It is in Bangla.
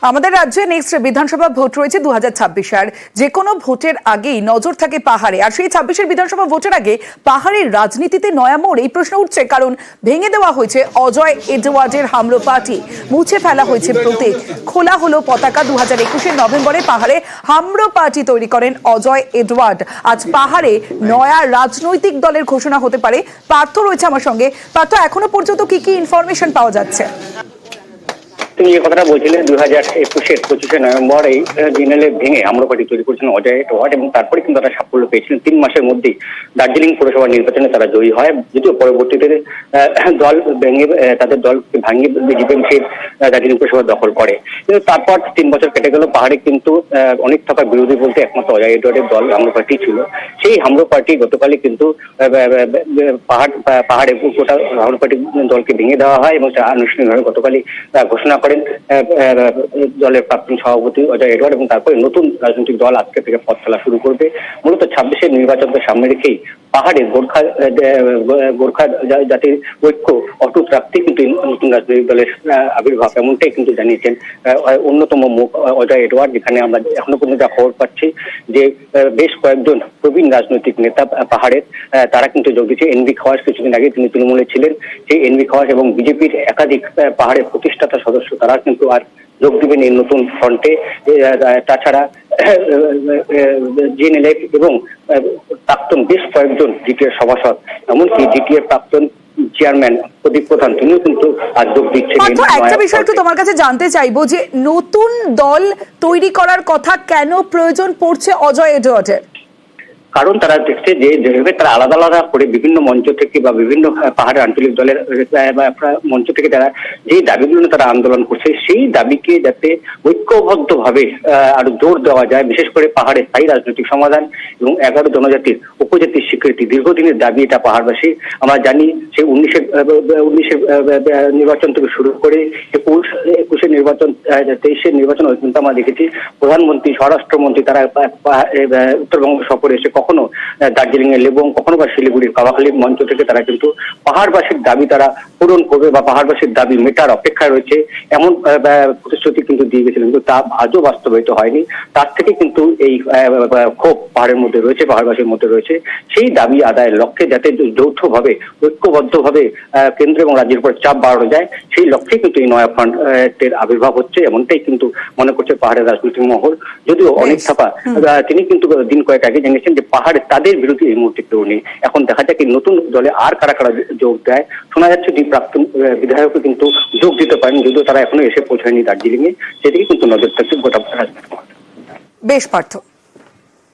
আমাদের রাজ্যে নেক্সট বিধানসভা ভোট রয়েছে 2026 আর যে কোনো ভোটের আগেই নজর থাকে পাহাড়ে। আর সেই 26-এর বিধানসভা ভোটের আগে পাহাড়ের রাজনীতিতে নয়া মোড় এই প্রশ্ন উঠছে, কারণ ভেঙে দেওয়া হয়েছে অজয় এডওয়ার্ডের হামলো পার্টি, মুছে ফেলা হয়েছে প্রতীক, খোলা হলো পতাকা। 2021-এর নভেম্বরে পাহাড়ে হামলো পার্টি তৈরি করেন অজয় এডওয়ার্ড। আজ পাহাড়ে নয়া রাজনৈতিক দলের ঘোষণা হতে পারে। পার্থ রয়েছে আমার সঙ্গে। পার্থ, এখনো পর্যন্ত কি কি ইনফরমেশন পাওয়া যাচ্ছে? তিনি যে কথাটা বলছিলেন 2021-এর 25শে নভেম্বর এই জিনেলে ভেঙে আমরা পার্টি তৈরি করেছিলেন অজয় এডওয়ার্ড, এবং তারপরে কিন্তু তারা সাফল্য পেয়েছিলেন। 3 মাসের মধ্যেই দার্জিলিং পৌরসভা নির্বাচনে তারা জয়ী হয়, যদিও পরবর্তীতে দল ভেঙে তাদের দলকে ভাঙিয়ে বিজেপি দার্জিলিং পৌরসভা দখল করে। কিন্তু তারপর 3 বছর কেটে গেল। পাহাড়ে কিন্তু অনেক থাকার বিরোধী বলতে একমাত্র অজয় এডওয়ার্ডের দল হামরো পার্টি ছিল। সেই হামরো পার্টি গতকালই কিন্তু পাহাড়ে গোটা হামরো পার্টি দলকে ভেঙে দেওয়া হয়, এবং আনুষ্ঠানিকভাবে গতকালই ঘোষণা করেন দলের প্রাক্তন সভাপতি অজয় এডওয়ার্ড। এবং তারপরে নতুন রাজনৈতিক দল আজকে থেকে পথ চলা শুরু করবে। মূলত 26-এর নির্বাচনকে সামনে রেখেই পাহাড়ে গোর্খা জাতির ঐক্য অটুট রাখতে কিন্তু নতুন রাজনৈতিক দলের আবির্ভাব, এমনটাই কিন্তু জানিয়েছেন অন্যতম মুখ অজয় এডওয়ার্ড। যেখানে আমরা এখনো পর্যন্ত যা খবর পাচ্ছি যে বেশ কয়েকজন প্রবীণ রাজনৈতিক নেতা পাহাড়ের তারা কিন্তু যোগ দিচ্ছে। এনভি খাওয়াস কিছুদিন আগে তিনি তৃণমূলে ছিলেন, সেই এনভি খাওয়াস এবং বিজেপির একাধিক পাহাড়ের প্রতিষ্ঠাতা সদস্য তারা কিন্তু আর যোগ দিবেন এই নতুন ফ্রন্টে। তাছাড়া জিএনএলএফ এবং প্রাক্তন বেশ কয়েকজন জিটিএর সভাসদ, এমনকি জিটিএর প্রাক্তন চেয়ারম্যান প্রদীপ প্রধান, তিনিও কিন্তু আজ যোগ দিচ্ছেন। একটা বিষয় একটু তোমার কাছে জানতে চাইবো যে নতুন দল তৈরি করার কথা কেন প্রয়োজন পড়ছে অজয় এডওয়ার্ডের? কারণ তারা দেখছে যে যেভাবে তারা আলাদা আলাদা করে বিভিন্ন মঞ্চ থেকে বা বিভিন্ন পাহাড়ের আঞ্চলিক দলের মঞ্চ থেকে তারা যে দাবিগুলো তারা আন্দোলন করছে, সেই দাবিকে যাতে ঐক্যবদ্ধভাবে আরো জোর দেওয়া যায়, বিশেষ করে পাহাড়ে স্থায়ী রাজনৈতিক সমাধান এবং 11 জনজাতির উপজাতির স্বীকৃতি দীর্ঘদিনের দাবি এটা পাহাড়বাসী। আমরা জানি সেই 19-এর নির্বাচন থেকে শুরু করে 21-এর নির্বাচন, 23-এর নির্বাচন কিন্তু আমরা দেখেছি প্রধানমন্ত্রী, স্বরাষ্ট্রমন্ত্রী তারা উত্তরবঙ্গ সফরে এসে কখনো দার্জিলিং এর লেবুং, কখনো বা শিলিগুড়ির কাওয়াখালীর মঞ্চ থেকে তারা কিন্তু পাহাড়বাসীর দাবি তারা পূরণ করবে বা পাহাড়বাসীর দাবি মেটার অপেক্ষায় রয়েছে এমন প্রতিশ্রুতি কিন্তু দিয়ে গেছিলেন, কিন্তু তা আজও বাস্তবায়িত হয়নি। তার থেকে কিন্তু এই ক্ষোভ পাহাড়ের মধ্যে রয়েছে, পাহাড়বাসীর মধ্যে রয়েছে। সেই দাবি আদায়ের লক্ষ্যে যাতে যৌথভাবে ঐক্যবদ্ধভাবে কেন্দ্র এবং রাজ্যের উপর চাপ বাড়ানো যায়, সেই লক্ষ্যে কিন্তু এই নয়া ফ্রন্টের আবির্ভাব হচ্ছে, এমনটাই কিন্তু মনে করছে পাহাড়ের রাজনৈতিক মহল। যদিও অনেক থাপা তিনি কিন্তু দিন কয়েক আগে জানিয়েছেন যে পাহাড়ে তাদের বিরুদ্ধে এই মুহূর্তে কেউ নেই। এখন দেখা যাক এই নতুন দলে আর কারা কারা যোগ দেয়। শোনা যাচ্ছে দুই প্রাক্তন বিধায়কও কিন্তু যোগ দিতে পারেন, যদিও তারা এখনো এসে পৌঁছায়নি দার্জিলিং এ। সেদিকে কিন্তু নজর থাকছে গোটা রাজনীতি। বেশ পার্থ।